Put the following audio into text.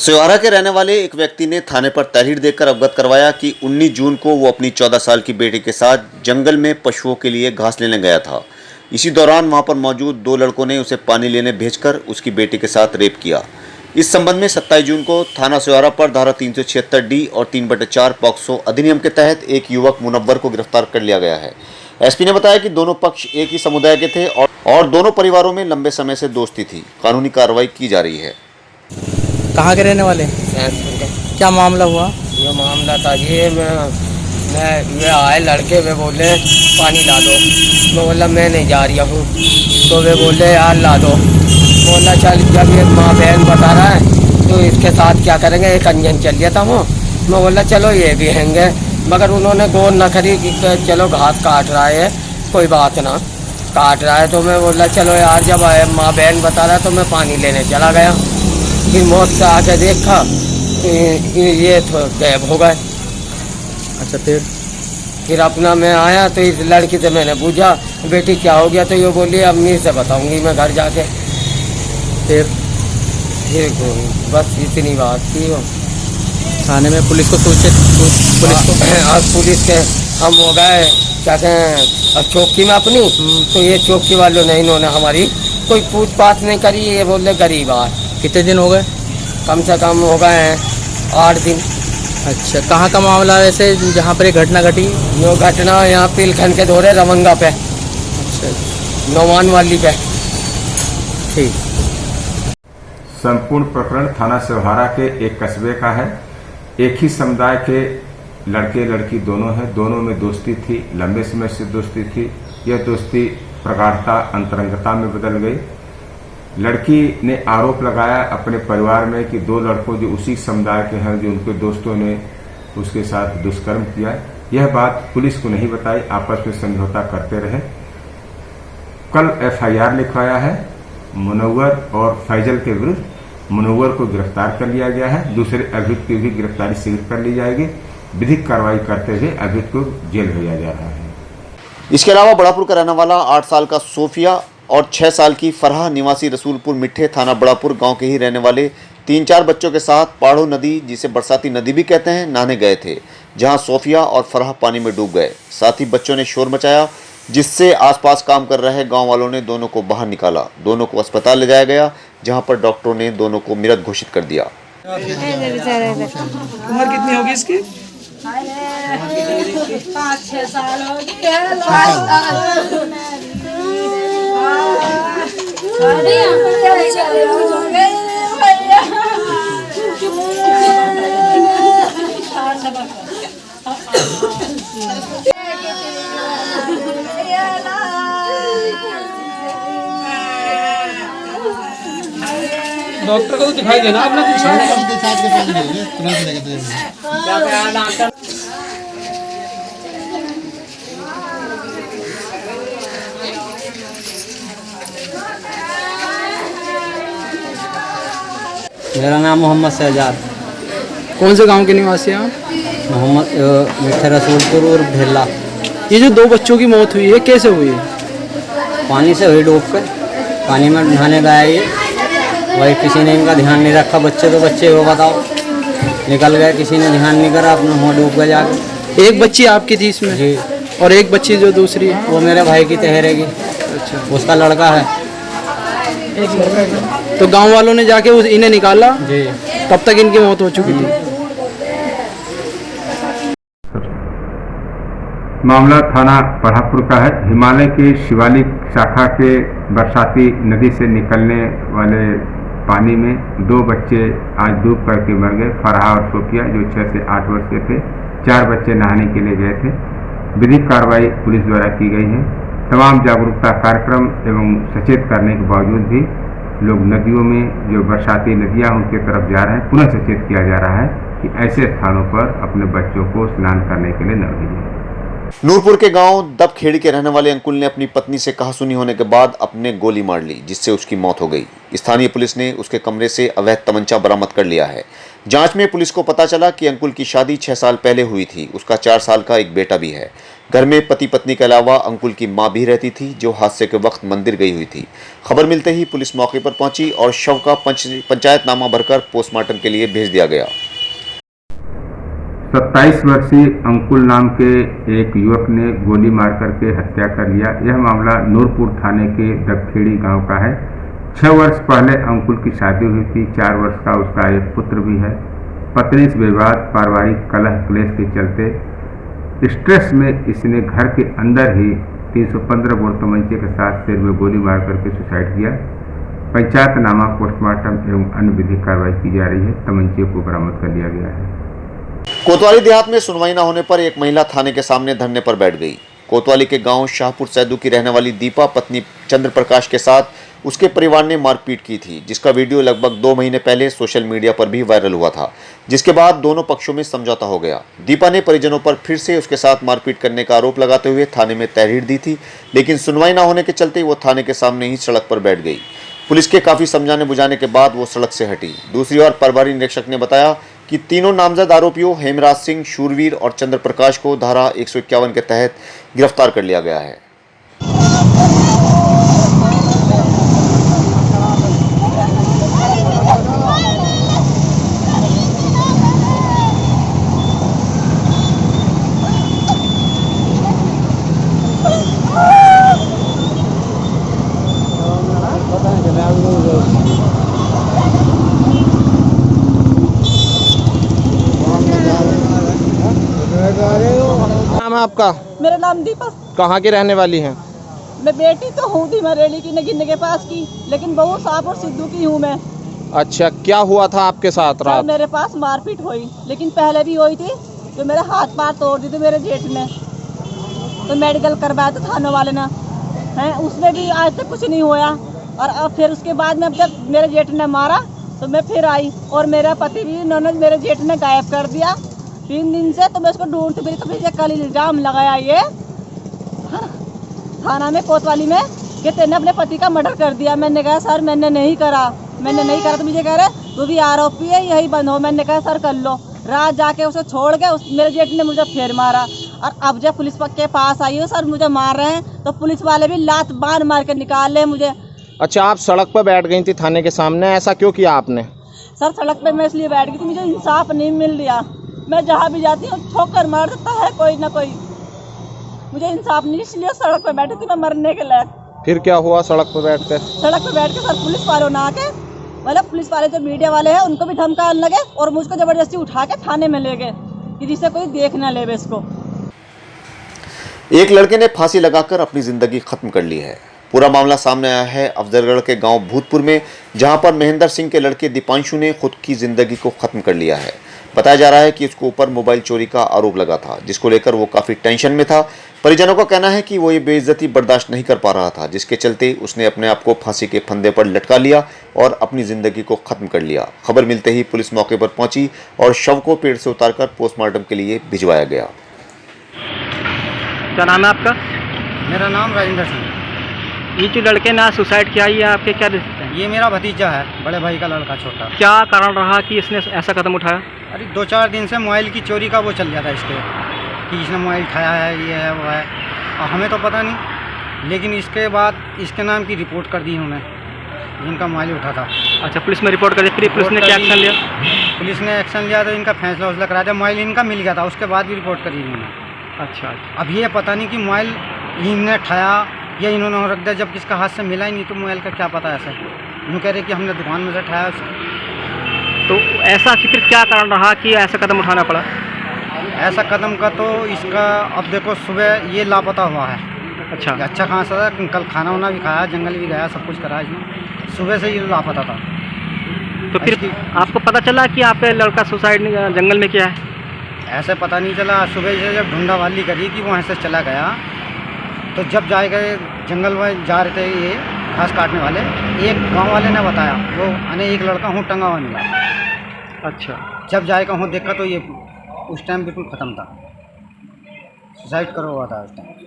सिहोरा के रहने वाले एक व्यक्ति ने थाने पर तहरीर देकर अवगत करवाया कि 19 जून को वो अपनी 14 साल की बेटी के साथ जंगल में पशुओं के लिए घास लेने गया था। इसी दौरान वहां पर मौजूद दो लड़कों ने उसे पानी लेने भेजकर उसकी बेटी के साथ रेप किया। इस संबंध में 27 जून को थाना सिहोरा पर धारा 376D और 3/4 पॉक्सो अधिनियम के तहत एक युवक मुनव्वर को गिरफ्तार कर लिया गया है। एसपी ने बताया कि दोनों पक्ष एक ही समुदाय के थे और दोनों परिवारों में लंबे समय से दोस्ती थी। कानूनी कार्रवाई की जा रही है। कहाँ के रहने वाले? क्या मामला हुआ? ये मामला था ये मैं आए लड़के वे बोले पानी ला दो। मैं बोला मैं नहीं जा रही हूँ। तो वे बोले यार ला दो। बोला चल जब ये माँ बहन बता रहा है तो इसके साथ क्या करेंगे, एक अंजन चल गया था वो। मैं बोला चलो ये भी हैंगे, मगर उन्होंने गोल न करी कि चलो घास काट रहा है कोई बात ना, काट रहा है। तो मैं बोला चलो यार जब माँ बहन बता रहा है तो मैं पानी लेने चला गया। फिर मौत से आके देखा ये तो गायब हो गए। अच्छा फिर अपना मैं आया तो इस लड़की से मैंने पूछा बेटी क्या हो गया, तो ये बोली अम्मी से बताऊंगी मैं घर जाके। फिर बस इतनी बात थी। वो थाने में पुलिस को पुलिस के हम हो गए क्या कहें अब चौकी में अपनी, तो ये चौकी वालों ने इन्होंने हमारी कोई पूछताछ नहीं करी। ये बोले गरीब आ। कितने दिन हो गए? कम से कम हो गए हैं 8 दिन। अच्छा कहाँ का मामला है वैसे जहाँ पर ये घटना घटी? यो घटना यहाँ पिलखन के दौरे रमंगा पे, अच्छा नौमान वाली पे। ठीक। संपूर्ण प्रकरण थाना सिहोरा के एक कस्बे का है। एक ही समुदाय के लड़के लड़की दोनों हैं। दोनों में दोस्ती थी, लंबे समय से दोस्ती थी। यह दोस्ती प्रगाढ़ता अंतरंगता में बदल गई। लड़की ने आरोप लगाया अपने परिवार में कि दो लड़कों जो उसी समुदाय के हैं, जो उनके दोस्तों ने उसके साथ दुष्कर्म किया। यह बात पुलिस को नहीं बताई, आपस में समझौता करते रहे। कल FIR लिखवाया है मुनव्वर और फैजल के विरुद्ध। मुनव्वर को गिरफ्तार कर लिया गया है। दूसरे अभियुक्त की भी गिरफ्तारी शीघ्र कर ली जाएगी। विधिक कार्रवाई करते हुए अभियुक्त को जेल भेजा जा रहा है। इसके अलावा बड़ापुर का रहने वाला 8 साल का सोफिया और 6 साल की फरहा निवासी रसूलपुर मिठे थाना बड़ापुर गांव के ही रहने वाले 3-4 बच्चों के साथ पाढ़ो नदी, जिसे बरसाती नदी भी कहते हैं, नहाने गए थे, जहां सोफिया और फरहा पानी में डूब गए। साथ ही बच्चों ने शोर मचाया, जिससे आसपास काम कर रहे गांव वालों ने दोनों को बाहर निकाला। दोनों को अस्पताल ले जाया गया, जहां पर डॉक्टरों ने दोनों को मृत घोषित कर दिया। उम्र कितनी होगी इसकी? 5-6 साल हो गए। डॉक्टर को तो दिखाई देना आपने कुछ? मेरा नाम मोहम्मद शहजाद। कौन से गांव के निवासी हैं आप? मोहम्मद मिठे रसूलपुर और भेला। ये जो दो बच्चों की मौत हुई है कैसे हुई है? पानी से हुई डूब कर, पानी में नहाने गया ये, वही किसी ने इनका ध्यान नहीं रखा। बच्चे तो बच्चे हो, बताओ, निकल गए, किसी ने ध्यान नहीं करा, अपना मुँह डूब गया जाके। एक बच्ची आपकी थी इसमें? जी। और एक बच्ची जो दूसरी है? वो मेरे भाई की तहरेगी। अच्छा, उसका लड़का है। तो गांव वालों ने जाके इन्हें निकाला? जी। तब तक इनकी मौत हो चुकी थी। मामला थाना बड़ापुर का है। हिमालय की शिवालिक शाखा के बरसाती नदी से निकलने वाले पानी में 2 बच्चे आज डूब करके मर गए। फरहा और सोफिया जो 6 से 8 वर्ष के थे। 4 बच्चे नहाने के लिए गए थे। विधिक कार्रवाई पुलिस द्वारा की गई है। तमाम जागरूकता कार्यक्रम एवं सचेत करने के बावजूद भी लोग नदियों में, जो बरसाती नदियां उनके तरफ जा रहे हैं, पुनः सचेत किया जा रहा है कि ऐसे स्थानों पर अपने बच्चों को स्नान करने के लिए न भेजें। नूरपुर के गांव दबखेड़ी के रहने वाले अंकुल ने अपनी पत्नी से कहासुनी होने के बाद अपने गोली मार ली, जिससे उसकी मौत हो गई। स्थानीय पुलिस ने उसके कमरे से अवैध तमंचा बरामद कर लिया है। जांच में पुलिस को पता चला कि अंकुल की शादी 6 साल पहले हुई थी। उसका 4 साल का एक बेटा भी है। घर में पति पत्नी के अलावा अंकुल की मां भी रहती थी, जो हादसे के वक्त मंदिर गई हुई थी। खबर मिलते ही पुलिस मौके पर पहुंची और शव का पंचायतनामा भरकर पोस्टमार्टम के लिए भेज दिया गया। 27 वर्षीय अंकुल नाम के एक युवक ने गोली मार करके हत्या कर लिया। यह मामला नूरपुर थाने के दबखेड़ी गांव का है। 6 वर्ष पहले अंकुल की शादी हुई थी। 4 वर्ष का उसका एक पुत्र भी है। पत्नी से विवाद, पारिवारिक कलह क्लेश के चलते स्ट्रेस में इसने घर के अंदर ही 315 बोर तमंचे के साथ सिर में गोली मार करके सुसाइड किया। पंचायतनामा, पोस्टमार्टम एवं अन्य विधिक कार्रवाई की जा रही है। तमंचे को बरामद कर लिया गया है। कोतवाली देहात में सुनवाई न होने पर एक महिला थाने के सामने धरने पर बैठ गई। कोतवाली के गांव शाहपुर सैदू की रहने वाली दीपा पत्नी चंद्र प्रकाश के साथ उसके परिवार ने मारपीट की थी, जिसका वीडियो लगभग 2 महीने पहले सोशल मीडिया पर भी वायरल हुआ था, जिसके बाद दोनों पक्षों में समझौता हो गया। दीपा ने परिजनों पर फिर से उसके साथ मारपीट करने का आरोप लगाते हुए थाने में तहरीर दी थी, लेकिन सुनवाई न होने के चलते वो थाने के सामने ही सड़क पर बैठ गई। पुलिस के काफी समझाने बुझाने के बाद वो सड़क से हटी। दूसरी ओर प्रभारी निरीक्षक ने बताया कि तीनों नामजद आरोपियों हेमराज सिंह, शूरवीर और चंद्र प्रकाश को धारा 151 के तहत गिरफ्तार कर लिया गया है। नाम है आपका? मेरा नाम दीपक। कहाँ की रहने वाली हैं? मैं बेटी तो हूँ थी मरेली की नगिन के पास की, लेकिन बहू शाहपुर सिद्धू की हूँ मैं। अच्छा, क्या हुआ था आपके साथ रात? मेरे पास मारपीट हुई, लेकिन पहले भी हुई थी। तो मेरे हाथ पार तोड़ दी थी मेरे जेठ ने, तो मेडिकल करवाया था थाने वाले ने, हैं उसमें भी आज तक कुछ नहीं हुआ। और अब फिर उसके बाद में जब मेरे जेठ ने मारा तो मैं फिर आई, और मेरा पति भी उन्होंने मेरे जेठ ने गायब कर दिया 3 दिन से। तो मैं उसको ढूंढती फिरी, तो फिर कल इल्जाम लगाया ये थाना में कोतवाली में कि तेने अपने पति का मर्डर कर दिया। मैंने कहा सर मैंने नहीं करा। तो मुझे कह रहे तू भी आरोपी है, यही बंद हो। मैंने कहा सर कर लो। रात जाके उसे छोड़ के मेरे जेठ ने मुझे फिर मारा। और अब जब पुलिस के पास आई हो सर मुझे मार रहे हैं, तो पुलिस वाले भी लात बांध मार के निकाल ले मुझे। अच्छा, आप सड़क पर बैठ गई थी थाने के सामने, ऐसा क्यों किया आपने? सर सड़क पे मैं इसलिए बैठ गई थी, मुझे इंसाफ नहीं मिल रहा। मैं जहाँ भी जाती हूँ ठोकर मार देता है कोई ना कोई, मुझे इंसाफ नहीं, इसलिए सड़क पे बैठी थी मैं मरने के लायक। फिर क्या हुआ सड़क पर बैठ कर? सड़क पे बैठ के सर पुलिस वालों ने आके, मतलब पुलिस वाले जो मीडिया वाले हैं उनको भी धमकाने लगे और मुझको जबरदस्ती उठा के थाने में ले गए कि जिससे कोई देख ना ले इसको। एक लड़के ने फांसी लगाकर अपनी जिंदगी खत्म कर ली है। पूरा मामला सामने आया है अफजलगढ़ के गांव भूतपुर में, जहां पर महेंद्र सिंह के लड़के दीपांशु ने खुद की जिंदगी को खत्म कर लिया है। बताया जा रहा है कि उसके ऊपर मोबाइल चोरी का आरोप लगा था, जिसको लेकर वो काफी टेंशन में था। परिजनों का कहना है कि वो ये बेइज्जती बर्दाश्त नहीं कर पा रहा था, जिसके चलते उसने अपने आप को फांसी के फंदे पर लटका लिया और अपनी जिंदगी को खत्म कर लिया। खबर मिलते ही पुलिस मौके पर पहुंची और शव को पेड़ से उतारकर पोस्टमार्टम के लिए भिजवाया गया। क्या नाम है आपका? मेरा नाम राजेंद्र सिंह। ये जो लड़के ने सुसाइड किया, ये आपके क्या रिश्ते हैं? ये मेरा भतीजा है, बड़े भाई का लड़का छोटा। क्या कारण रहा कि इसने ऐसा कदम उठाया? अरे 2-4 दिन से मोबाइल की चोरी का वो चल गया था इसके, कि इसने मोबाइल उठाया है, ये है वो है, और हमें तो पता नहीं। लेकिन इसके बाद इसके नाम की रिपोर्ट कर दी हमें, जिनका मोबाइल उठा था। अच्छा, पुलिस में रिपोर्ट कर दी, फिर पुलिस ने क्या एक्शन लिया? पुलिस ने एक्शन लिया तो इनका फैसला वैसला करा दिया। मोबाइल इनका मिल गया था, उसके बाद भी रिपोर्ट करी इन्होंने। अच्छा, अब ये पता नहीं कि मोबाइल इन्होंने उठाया या इन्होंने रख दिया, जब किसका हाथ से मिला ही नहीं तो मोबाइल का क्या पता। ऐसा यूँ कह रहे कि हमने दुकान में से उठाया उसको। तो ऐसा कि फिर क्या कारण रहा कि ऐसा कदम उठाना पड़ा? ऐसा कदम का तो इसका अब देखो, सुबह ये लापता हुआ है। अच्छा खासा था, कल खाना वाना भी खाया, जंगल भी गया, सब कुछ करा इसने। सुबह से ये लापता था। तो फिर आपको पता चला कि आपका लड़का सुसाइड जंगल में किया है? ऐसे पता नहीं चला। सुबह से जब ढूंढावाली करी कि वहाँ से चला गया, तो जब जाए गए जंगल में जा रहे थे ये घास काटने वाले, एक गांव वाले ने बताया वो अने एक लड़का हूँ टंगा हुआ मिला। अच्छा, जब जाएगा हूँ देखा तो ये उस टाइम बिल्कुल ख़त्म था। सुसाइड करा हुआ था उस टाइम।